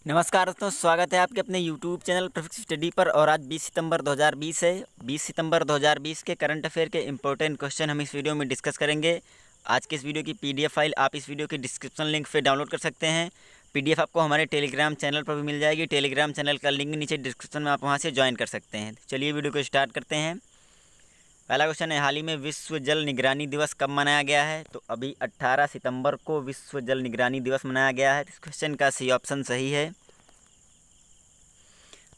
नमस्कार दोस्तों, स्वागत है आपके अपने YouTube चैनल परफेक्ट स्टडी पर। और आज 20 सितंबर 2020 है। 20 सितंबर 2020 के करंट अफेयर के इंपॉर्टेंट क्वेश्चन हम इस वीडियो में डिस्कस करेंगे। आज के इस वीडियो की PDF फाइल आप इस वीडियो के डिस्क्रिप्शन लिंक से डाउनलोड कर सकते हैं। PDF आपको हमारे टेलीग्राम चैनल पर भी मिल जाएगी। टेलीग्राम चैनल का लिंक नीचे डिस्क्रिप्शन में आप वहाँ से ज्वाइन कर सकते हैं। चलिए वीडियो को स्टार्ट करते हैं। पहला क्वेश्चन है, हाल ही में विश्व जल निगरानी दिवस कब मनाया गया है? तो अभी 18 सितंबर को विश्व जल निगरानी दिवस मनाया गया है। इस क्वेश्चन का सी ऑप्शन सही है।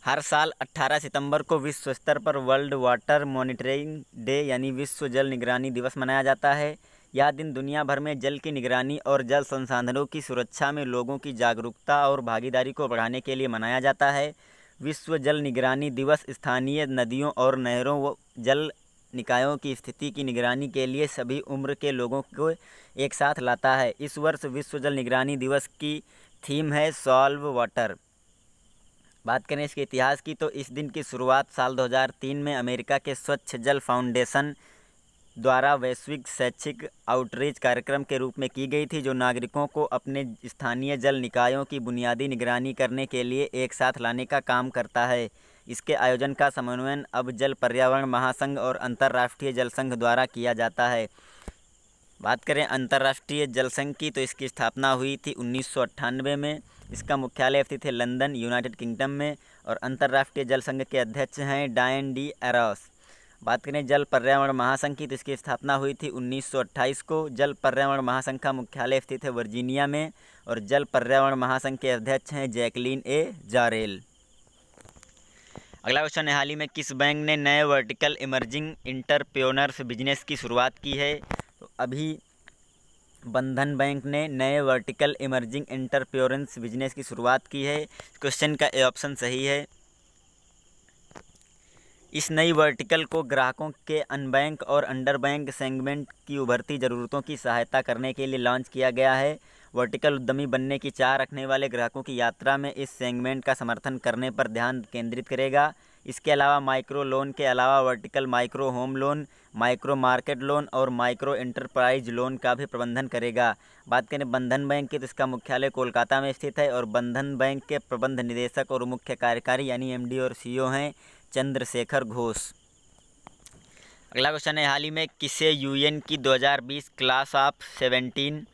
हर साल 18 सितंबर को विश्व स्तर पर वर्ल्ड वाटर मॉनिटरिंग डे यानी विश्व जल निगरानी दिवस मनाया जाता है। यह दिन दुनिया भर में जल की निगरानी और जल संसाधनों की सुरक्षा में लोगों की जागरूकता और भागीदारी को बढ़ाने के लिए मनाया जाता है। विश्व जल निगरानी दिवस स्थानीय नदियों और नहरों व जल निकायों की स्थिति की निगरानी के लिए सभी उम्र के लोगों को एक साथ लाता है। इस वर्ष विश्व जल निगरानी दिवस की थीम है सॉल्व वाटर। बात करें इसके इतिहास की, तो इस दिन की शुरुआत साल 2003 में अमेरिका के स्वच्छ जल फाउंडेशन द्वारा वैश्विक शैक्षिक आउटरीच कार्यक्रम के रूप में की गई थी, जो नागरिकों को अपने स्थानीय जल निकायों की बुनियादी निगरानी करने के लिए एक साथ लाने का काम करता है। इसके आयोजन का समन्वय अब जल पर्यावरण महासंघ और अंतर्राष्ट्रीय जल संघ द्वारा किया जाता है। बात करें अंतर्राष्ट्रीय जल संघ की, तो इसकी स्थापना हुई थी 1998 में। इसका मुख्यालय स्थित है लंदन, यूनाइटेड किंगडम में। और अंतर्राष्ट्रीय जल संघ के अध्यक्ष हैं डायन डी एरोस। बात करें जल पर्यावरण महासंघ की, तो इसकी स्थापना हुई थी 1928 को। जल पर्यावरण महासंघ का मुख्यालय स्थित है वर्जीनिया में। और जल पर्यावरण महासंघ के अध्यक्ष हैं जैकलीन ए जारेल। अगला क्वेश्चन है, हाल ही में किस बैंक ने नए वर्टिकल इमर्जिंग इंटरप्रेन्योर्स बिजनेस की शुरुआत की है? तो अभी बंधन बैंक ने नए वर्टिकल इमर्जिंग एंटरप्रेन्योर्स बिजनेस की शुरुआत की है। क्वेश्चन का ए ऑप्शन सही है। इस नई वर्टिकल को ग्राहकों के अनबैंक और अंडर बैंक सेगमेंट की उभरती ज़रूरतों की सहायता करने के लिए लॉन्च किया गया है। वर्टिकल उद्यमी बनने की चाह रखने वाले ग्राहकों की यात्रा में इस सेगमेंट का समर्थन करने पर ध्यान केंद्रित करेगा। इसके अलावा माइक्रो लोन के अलावा vertical micro home loan, micro market loan और माइक्रो एंटरप्राइज लोन का भी प्रबंधन करेगा। बात करें बंधन बैंक की, तो इसका मुख्यालय कोलकाता में स्थित है। और बंधन बैंक के प्रबंध निदेशक और मुख्य कार्यकारी यानी MD और CEO हैं चंद्रशेखर घोष। अगला क्वेश्चन है, हाल ही में किसे UN की 2020 क्लास ऑफ 17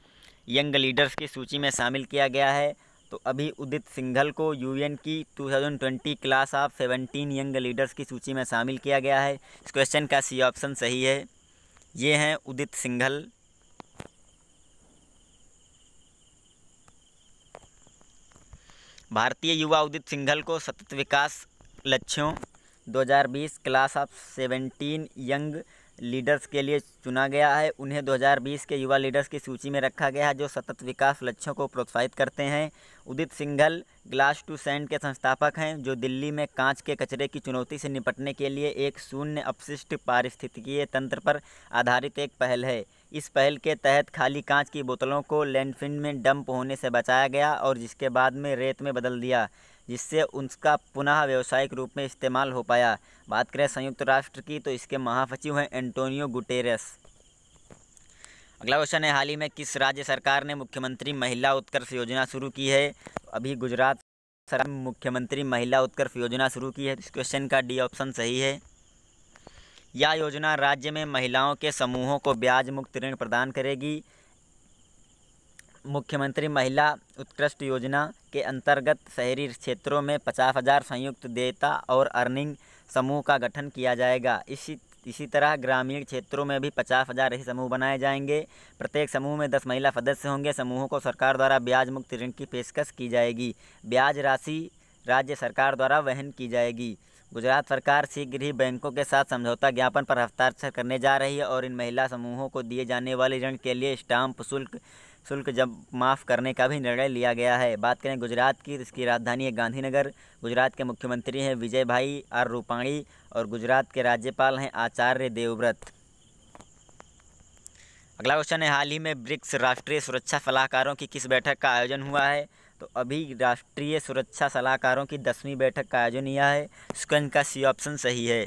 यंग लीडर्स की सूची में शामिल किया गया है? तो अभी उदित सिंघल को UN की 2020 क्लास ऑफ 17 यंग लीडर्स की सूची में शामिल किया गया है। इस क्वेश्चन का सी ऑप्शन सही है। ये हैं उदित सिंघल। भारतीय युवा उदित सिंघल को सतत विकास लक्ष्यों 2020 क्लास ऑफ 17 यंग लीडर्स के लिए चुना गया है। उन्हें 2020 के युवा लीडर्स की सूची में रखा गया है जो सतत विकास लक्ष्यों को प्रोत्साहित करते हैं। उदित सिंघल ग्लास टू सैंड के संस्थापक हैं, जो दिल्ली में कांच के कचरे की चुनौती से निपटने के लिए एक शून्य अपशिष्ट पारिस्थितिकीय तंत्र पर आधारित एक पहल है। इस पहल के तहत खाली कांच की बोतलों को लैंडफिल में डंप होने से बचाया गया और जिसके बाद में रेत में बदल दिया, जिससे उसका पुनः व्यावसायिक रूप में इस्तेमाल हो पाया। बात करें संयुक्त राष्ट्र की, तो इसके महासचिव हैं एंटोनियो गुटेरेस। अगला क्वेश्चन है, हाल ही में किस राज्य सरकार ने मुख्यमंत्री महिला उत्कर्ष योजना शुरू की है? तो अभी गुजरात सरकार ने मुख्यमंत्री महिला उत्कर्ष योजना शुरू की है। इस क्वेश्चन का डी ऑप्शन सही है। यह योजना राज्य में महिलाओं के समूहों को ब्याज मुक्त ऋण प्रदान करेगी। मुख्यमंत्री महिला उत्कृष्ट योजना के अंतर्गत शहरी क्षेत्रों में 50,000 संयुक्त देयता और अर्निंग समूह का गठन किया जाएगा। इसी तरह ग्रामीण क्षेत्रों में भी 50,000 ऐसे समूह बनाए जाएंगे। प्रत्येक समूह में 10 महिला सदस्य होंगे। समूहों को सरकार द्वारा ब्याज मुक्त ऋण की पेशकश की जाएगी। ब्याज राशि राज्य सरकार द्वारा वहन की जाएगी। गुजरात सरकार शीघ्र ही बैंकों के साथ समझौता ज्ञापन पर हस्ताक्षर करने जा रही है और इन महिला समूहों को दिए जाने वाले ऋण के लिए स्टाम्प शुल्क जब माफ़ करने का भी निर्णय लिया गया है। बात करें गुजरात की, तो इसकी राजधानी है गांधीनगर। गुजरात के मुख्यमंत्री हैं विजय भाई आर रूपाणी और गुजरात के राज्यपाल हैं आचार्य देवव्रत। अगला क्वेश्चन है, हाल ही में ब्रिक्स राष्ट्रीय सुरक्षा सलाहकारों की किस बैठक का आयोजन हुआ है? तो अभी राष्ट्रीय सुरक्षा सलाहकारों की 10वीं बैठक का आयोजन हुआ है। इसका सी ऑप्शन सही है।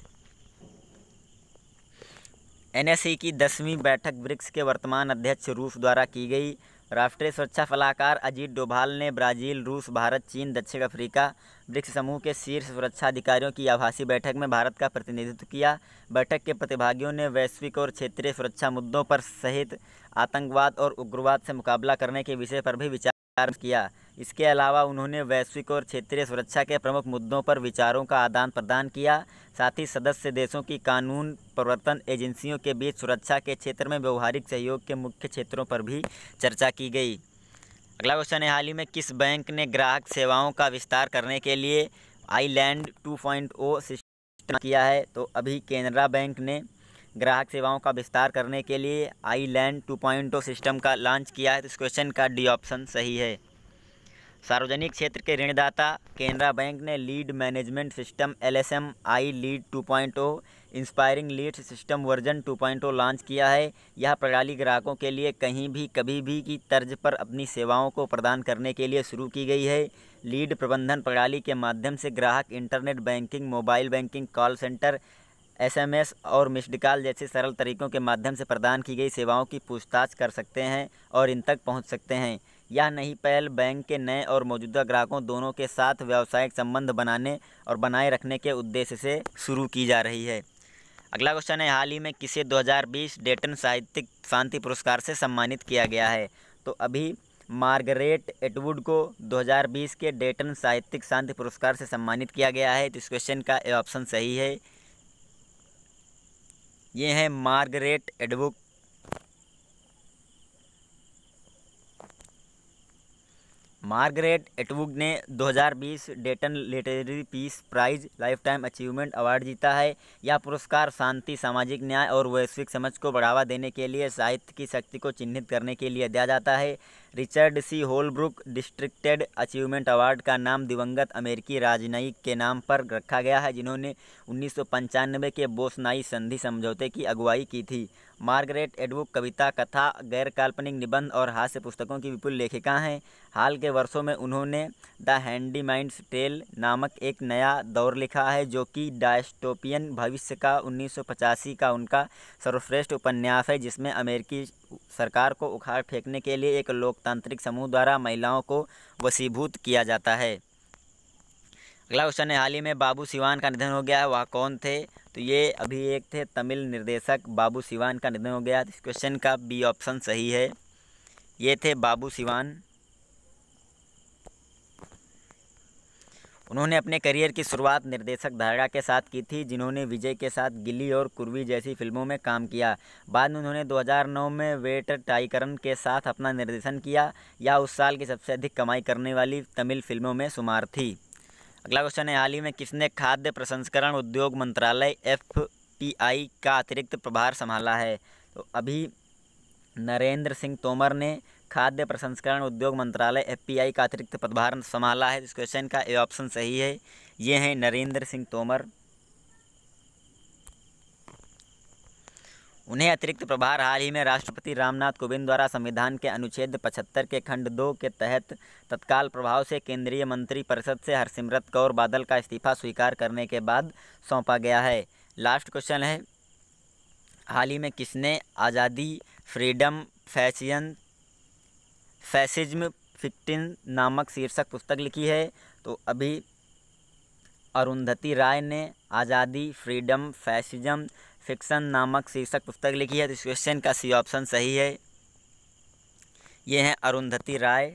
NSE की 10वीं बैठक ब्रिक्स के वर्तमान अध्यक्ष रूस द्वारा की गई राष्ट्रीय सुरक्षा सलाहकार अजीत डोभाल ने ब्राज़ील, रूस, भारत, चीन, दक्षिण अफ्रीका ब्रिक्स समूह के शीर्ष सुरक्षा अधिकारियों की आभासी बैठक में भारत का प्रतिनिधित्व किया। बैठक के प्रतिभागियों ने वैश्विक और क्षेत्रीय सुरक्षा मुद्दों पर सहित आतंकवाद और उग्रवाद से मुकाबला करने के विषय पर भी विचार किया। इसके अलावा उन्होंने वैश्विक और क्षेत्रीय सुरक्षा के प्रमुख मुद्दों पर विचारों का आदान प्रदान किया। साथ ही सदस्य देशों की कानून प्रवर्तन एजेंसियों के बीच सुरक्षा के क्षेत्र में व्यवहारिक सहयोग के मुख्य क्षेत्रों पर भी चर्चा की गई। अगला क्वेश्चन है, हाल ही में किस बैंक ने ग्राहक सेवाओं का विस्तार करने के लिए आईलैंड 2.0 सिस्टम किया है? तो अभी केनरा बैंक ने ग्राहक सेवाओं का विस्तार करने के लिए आईलैंड 2.0 सिस्टम का लॉन्च किया है। तो इस क्वेश्चन का डी ऑप्शन सही है। सार्वजनिक क्षेत्र के ऋणदाता केनरा बैंक ने lead management system LSM I lead 2.0 inspiring lead system version 2.0 launch किया है। यह प्रणाली ग्राहकों के लिए कहीं भी कभी भी की तर्ज पर अपनी सेवाओं को प्रदान करने के लिए शुरू की गई है। लीड प्रबंधन प्रणाली के माध्यम से ग्राहक internet banking, mobile banking, call centre, SMS और मिस्ड कॉल जैसे सरल तरीकों के माध्यम से प्रदान की गई सेवाओं की पूछताछ कर सकते हैं और इन तक पहुंच सकते हैं। यह नई पहल बैंक के नए और मौजूदा ग्राहकों दोनों के साथ व्यावसायिक संबंध बनाने और बनाए रखने के उद्देश्य से शुरू की जा रही है। अगला क्वेश्चन है, हाल ही में किसे 2020 डेटन साहित्यिक शांति पुरस्कार से सम्मानित किया गया है? तो अभी मार्गरेट एटवुड को 2020 के डेटन साहित्यिक शांति पुरस्कार से सम्मानित किया गया है। तो इस क्वेश्चन का ऑप्शन सही है। ये है मार्गरेट एटवुड। मार्गरेट एटवुड ने 2020 Dayton literary peace prize lifetime achievement award जीता है। यह पुरस्कार शांति, सामाजिक न्याय और वैश्विक समझ को बढ़ावा देने के लिए साहित्य की शक्ति को चिन्हित करने के लिए दिया जाता है। रिचर्ड सी होलब्रुक डिस्ट्रिक्टेड अचीवमेंट अवार्ड का नाम दिवंगत अमेरिकी राजनयिक के नाम पर रखा गया है, जिन्होंने 1995 के बोस्टनाई संधि समझौते की अगुवाई की थी। मार्गरेट एटवुड कविता, कथा, गैर काल्पनिक निबंध और हास्य पुस्तकों की विपुल लेखिका हैं। हाल के वर्षों में उन्होंने द हैंडीमैन्स टेल नामक एक नया दौर लिखा है, जो कि डायस्टोपियन भविष्य का 1985 का उनका सर्वश्रेष्ठ उपन्यास है, जिसमें अमेरिकी सरकार को उखाड़ फेंकने के लिए एक लोकतांत्रिक समूह द्वारा महिलाओं को वशीभूत किया जाता है। अगला क्वेश्चन है, हाल ही में बाबू सिवान का निधन हो गया है, वह कौन थे? तो ये अभी एक थे तमिल निर्देशक बाबू सिवान का निधन हो गया। इस क्वेश्चन का बी ऑप्शन सही है। ये थे बाबू सिवान। उन्होंने अपने करियर की शुरुआत निर्देशक धारा के साथ की थी, जिन्होंने विजय के साथ गिल्ली और कुर्वी जैसी फिल्मों में काम किया। बाद में उन्होंने 2009 में वेट्टाइकरन के साथ अपना निर्देशन किया। यह उस साल की सबसे अधिक कमाई करने वाली तमिल फिल्मों में शुमार थी। अगला क्वेश्चन है, हाल ही में किसने खाद्य प्रसंस्करण उद्योग मंत्रालय FPI का अतिरिक्त प्रभार संभाला है? तो अभी नरेंद्र सिंह तोमर ने खाद्य प्रसंस्करण उद्योग मंत्रालय FPI का अतिरिक्त प्रभार संभाला है। इस क्वेश्चन का ए ऑप्शन सही है। ये हैं नरेंद्र सिंह तोमर। उन्हें अतिरिक्त प्रभार हाल ही में राष्ट्रपति रामनाथ कोविंद द्वारा संविधान के अनुच्छेद 75 के खंड 2 के तहत तत्काल प्रभाव से केंद्रीय मंत्री परिषद से हरसिमरत कौर बादल का इस्तीफा स्वीकार करने के बाद सौंपा गया है। लास्ट क्वेश्चन है, हाल ही में किसने आज़ादी, फ्रीडम, फैसिज्म, फिक्टिन नामक शीर्षक पुस्तक लिखी है? तो अभी अरुंधति राय ने आज़ादी, फ्रीडम, फैसिज्म, फिक्शन नामक शीर्षक पुस्तक लिखी है। तो इस क्वेश्चन का सी ऑप्शन सही है। ये है अरुंधति राय।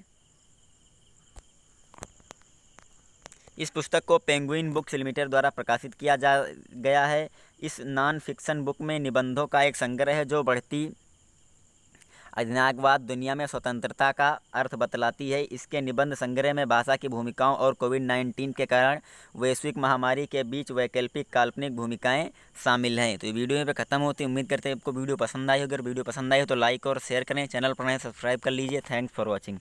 इस पुस्तक को पेंगुइन बुक्स लिमिटेड द्वारा प्रकाशित किया गया है। इस नॉन फिक्शन बुक में निबंधों का एक संग्रह है, जो बढ़ती अधिनायकवाद दुनिया में स्वतंत्रता का अर्थ बतलाती है। इसके निबंध संग्रह में भाषा की भूमिकाओं और कोविड-19 के कारण वैश्विक महामारी के बीच वैकल्पिक काल्पनिक भूमिकाएं शामिल हैं। तो ये वीडियो यहाँ पे खत्म होती है। उम्मीद करते हैं आपको वीडियो पसंद आई हो। अगर वीडियो पसंद आई हो तो लाइक और शेयर करें। चैनल पर नए सब्सक्राइब कर लीजिए। Thanks for watching.